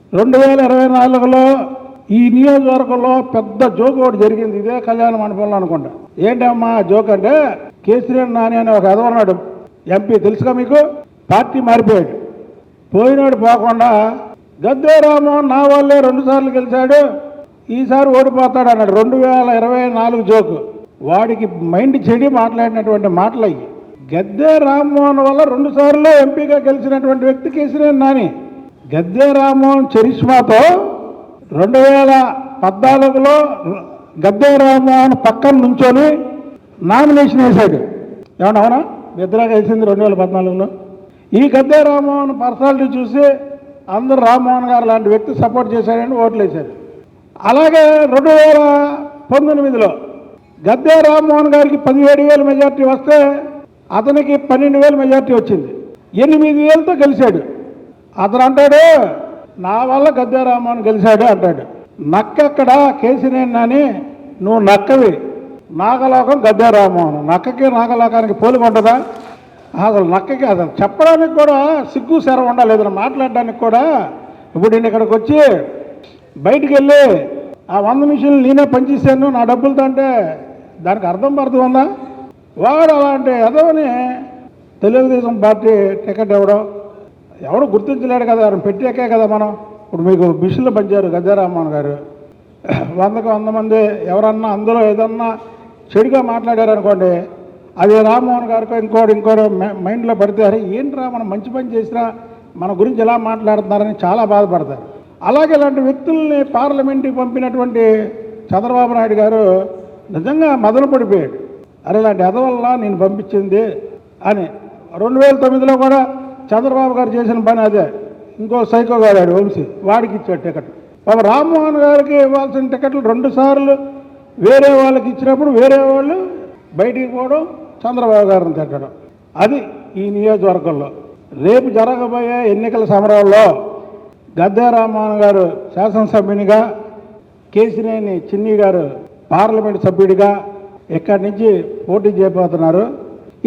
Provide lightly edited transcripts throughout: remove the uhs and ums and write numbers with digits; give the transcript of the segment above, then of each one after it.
2024లో ఈ నియోజకవర్గంలో పెద్ద జోక్ ఒకటి జరిగింది. ఇదే కళ్యాణ మండపంలో అనుకుంటా. ఏంటమ్మా జోక్ అంటే, కేసీఆర్ నాని అని ఒక ఎదవన్నాడు ఎంపీ, తెలుసుగా మీకు, పార్టీ మారిపోయాడు. పోయినాడు పోకుండా గద్దే రామ్మోహన్ నా వల్లే 2 సార్లు గెలిచాడు, ఈసారి ఓడిపోతాడు అన్నాడు. 2024 జోకు. వాడికి మైండ్ చెడి మాట్లాడినటువంటి మాటలు అయ్యి. గద్దే రామ్మోహన్ వల్ల 2 సార్లు ఎంపీగా గెలిచినటువంటి వ్యక్తి కేసీఆర్ నాని. గద్దే రామ్మోహన్ చరిష్మాతో 2014లో గద్దే రామ్మోహన్ పక్కన నుంచొని నామినేషన్ వేశాడు. ఏమన్నా అవునా? ఇద్దరాగా వేసింది 2014లో. ఈ గద్దే రామ్మోహన్ పర్సనాలిటీ చూసి అందరూ రామ్మోహన్ గారు లాంటి వ్యక్తి సపోర్ట్ చేశాడని ఓట్లు వేశారు. అలాగే 2019లో గద్దే రామ్మోహన్ గారికి 17,000 మెజార్టీ వస్తే అతనికి 12,000 మెజార్టీ వచ్చింది. 8,000తో గెలిచాడు. అతను అంటాడు, నా వల్ల గద్దే రామ్మోహన్ గెలిచాడు అంటాడు. నక్కెక్కడ కేసీఆర్ నాని, నువ్వు నక్కవి. నాగలోకం గద్దే రామ్మోహన్. నక్కకి నాగలోకానికి పోలిక ఉంటుందా? అసలు నక్కకి అసలు చెప్పడానికి కూడా సిగ్గు శరం ఉండాలి, ఏదైనా మాట్లాడడానికి కూడా. ఇప్పుడు నేను ఇక్కడికి వచ్చి బయటికి వెళ్ళి ఆ 100 మిషన్లు నేనే పనిచేశాను నా డబ్బులతో అంటే దానికి అర్థం ఉందా? వాడు అలాంటి ఎదవని తెలుగుదేశం పార్టీ టికెట్ ఎవడు గుర్తించలేడు కదా, పెట్టాకే కదా మనం. ఇప్పుడు మీకు మిషన్లు పంచారు గద్దే రామ్మోహన్ గారు. 100 మంది ఎవరన్నా అందులో ఏదన్నా చెడుగా మాట్లాడారనుకోండి, అది రామ్మోహన్ గారికో ఇంకోటి మైండ్లో పడితే, అరే ఏంట్రా మనం మంచి పని చేసినా మన గురించి ఎలా మాట్లాడుతున్నారని చాలా బాధపడతారు. అలాగే ఇలాంటి వ్యక్తుల్ని పార్లమెంట్కి పంపినటువంటి చంద్రబాబు నాయుడు గారు నిజంగా మొదలు పడిపోయాడు. అరే ఇలాంటి ఎదవల్ల నేను పంపించింది అని. 2009లో కూడా చంద్రబాబు గారు చేసిన పని అదే. ఇంకో సైకో గారు వంశీ, వాడికి ఇచ్చాడు టికెట్. బాబు రామ్మోహన్ గారికి ఇవ్వాల్సిన టికెట్లు 2 సార్లు వేరే వాళ్ళకి ఇచ్చినప్పుడు వేరే వాళ్ళు బయటికి పోవడం, చంద్రబాబు గారిని తిట్టడం. అది ఈ నియోజకవర్గంలో. రేపు జరగబోయే ఎన్నికల సమరంలో గద్దే రామ్మోహన్ గారు శాసనసభ్యునిగా, కేసినేని చిన్ని గారు పార్లమెంట్ సభ్యుడిగా ఇక్కడి నుంచి పోటీ చేయబోతున్నారు.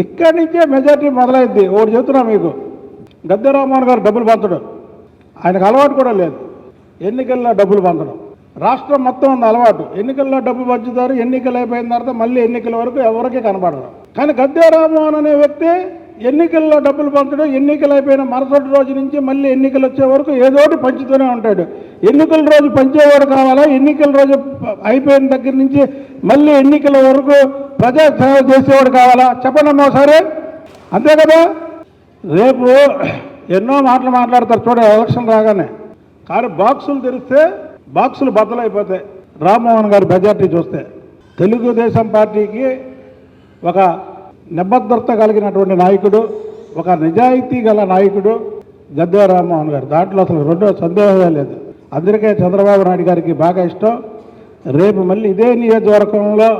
ఇక్కడి నుంచే మెజార్టీ మొదలైద్ది. ఒకటి చెప్తున్నా మీకు, గద్దే రామ్మోహన్ గారు డబ్బులు పంచడం ఆయనకు అలవాటు కూడా లేదు. ఎన్నికల్లో డబ్బులు పంచడం రాష్ట్రం మొత్తం ఉంది అలవాటు. ఎన్నికల్లో డబ్బు పంచుతారు, ఎన్నికలు అయిపోయిన తర్వాత మళ్ళీ ఎన్నికల వరకు ఎవరికి కనబడరు. కానీ గద్దే రామ్మోహన్ అనే వ్యక్తి ఎన్నికల్లో డబ్బులు పంచడం, ఎన్నికలు అయిపోయిన మరుసటి రోజు నుంచి మళ్ళీ ఎన్నికలు వచ్చే వరకు ఏదోటి పంచుతూనే ఉంటాడు. ఎన్నికల రోజు పంచేవాడు కావాలా, ఎన్నికల రోజు అయిపోయిన దగ్గర నుంచి మళ్ళీ ఎన్నికల వరకు ప్రజా సేవ చేసేవాడు కావాలా? చెప్పండి అమ్మా ఒకసారి. అంతే కదా. రేపు ఎన్నో మాటలు మాట్లాడతారు చూడ ఎలక్షన్ రాగానే. కానీ బాక్సులు తెరిస్తే బాక్సులు బద్దలైపోతాయి. రామ్మోహన్ గారి మెజార్టీ చూస్తే తెలుగుదేశం పార్టీకి ఒక నిబద్ధత కలిగినటువంటి నాయకుడు, ఒక నిజాయితీ గల నాయకుడు గద్దే రామ్మోహన్ గారు. దాంట్లో అసలు రెండో సందేహమే లేదు. అందరికీ చంద్రబాబు నాయుడు గారికి బాగా ఇష్టం. రేపు మళ్ళీ ఇదే నియోజకవర్గంలో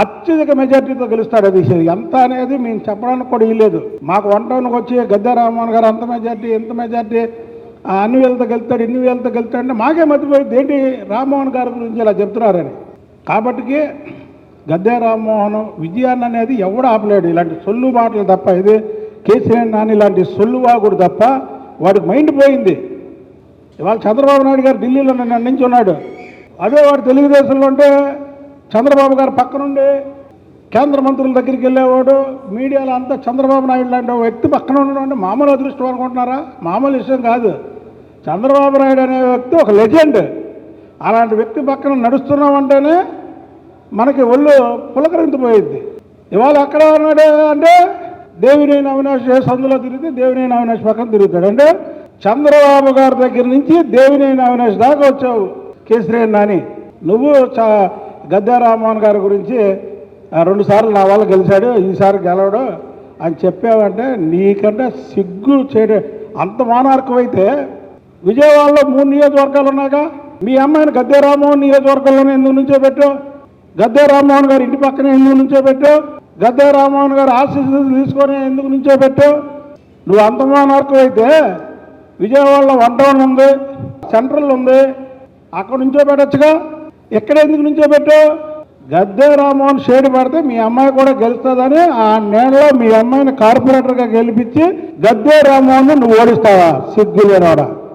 అత్యధిక మెజార్టీతో గెలుస్తాడు. అది ఎంత అనేది మేము చెప్పడానికి కూడా ఇవ్వలేదు. మాకు 1 టౌన్కి వచ్చి గద్దే రామ్మోహన్ గారు అంత మెజార్టీ ఎంత మెజార్టీ, అన్ని వేలతో గెలుస్తాడు, ఇన్ని వేలతో గెలుస్తాడు అంటే మాకే మర్చిపోయింది ఏంటి రామ్మోహన్ గారి గురించి ఇలా చెప్తున్నారని. కాబట్టి గద్దే రామ్మోహన్ విజయాన్ని అనేది ఎవడు ఆపలేడు. ఇలాంటి సొల్లు మాటలు తప్ప, ఇది కేసీఆర్ నాని ఇలాంటి సొల్లు వాగుడు తప్ప వాడికి మైండ్ పోయింది. ఇవాళ చంద్రబాబు నాయుడు గారు ఢిల్లీలో నుంచి ఉన్నాడు. అదే వాడు తెలుగుదేశంలో ఉంటే చంద్రబాబు గారు పక్కనుండి కేంద్ర మంత్రుల దగ్గరికి వెళ్ళేవాడు. మీడియాలో అంతా చంద్రబాబు నాయుడు లాంటి వ్యక్తి పక్కన ఉండడం అంటే మామూలు అదృష్టం అనుకుంటున్నారా? మామూలు విషయం కాదు. చంద్రబాబు నాయుడు అనే వ్యక్తి ఒక లెజెండ్. అలాంటి వ్యక్తి పక్కన నడుస్తున్నామంటేనే మనకి ఒళ్ళు పులకరించిపోయింది. ఇవాళ ఎక్కడ ఉన్నాడు అంటే దేవినేని అవినాష్ సందులో తిరిగితే దేవినేని అవినాష్ పక్కన తిరుగుతాడు. అంటే చంద్రబాబు గారి దగ్గర నుంచి దేవినేని అవినాష్ దాకా వచ్చావు కేసీఆర్ నాని. నువ్వు గద్దే రామ్మోహన్ గారి గురించి 2 సార్లు నా వల్ల గెలిచాడు, ఈసారి గెలవడు అని చెప్పావంటే నీకంటే సిగ్గు చేయడం. అంత మానార్కం అయితే విజయవాడలో 3 నియోజకవర్గాలు ఉన్నాగా, మీ అమ్మాయిని గద్దే రామ్మోహన్ నియోజకవర్గంలోనే ఎందుకు నుంచో పెట్టావు? గద్దే రామ్మోహన్ గారు ఇంటి పక్కనే ఎందుకు నుంచో పెట్టావు? గద్దే రామ్మోహన్ గారు ఆశీస్సులు తీసుకొని ఎందుకు నుంచో పెట్టావు? నువ్వు అంత మానార్కం అయితే విజయవాడలో 1 టౌన్ ఉంది, సెంట్రల్ ఉంది, అక్కడ నుంచో పెట్టచ్చుగా. ఎక్కడ ఎందుకు నుంచో పెట్టావు? గద్దే రామ్మోహన్ షేడ్ పడితే మీ అమ్మాయి కూడా గెలుస్తుందని ఆ నేలలో మీ అమ్మాయిని కార్పొరేటర్గా గెలిపించి గద్దే రామ్మోహన్ నువ్వు ఓడిస్తావా? సిగ్గు లేనివాడా.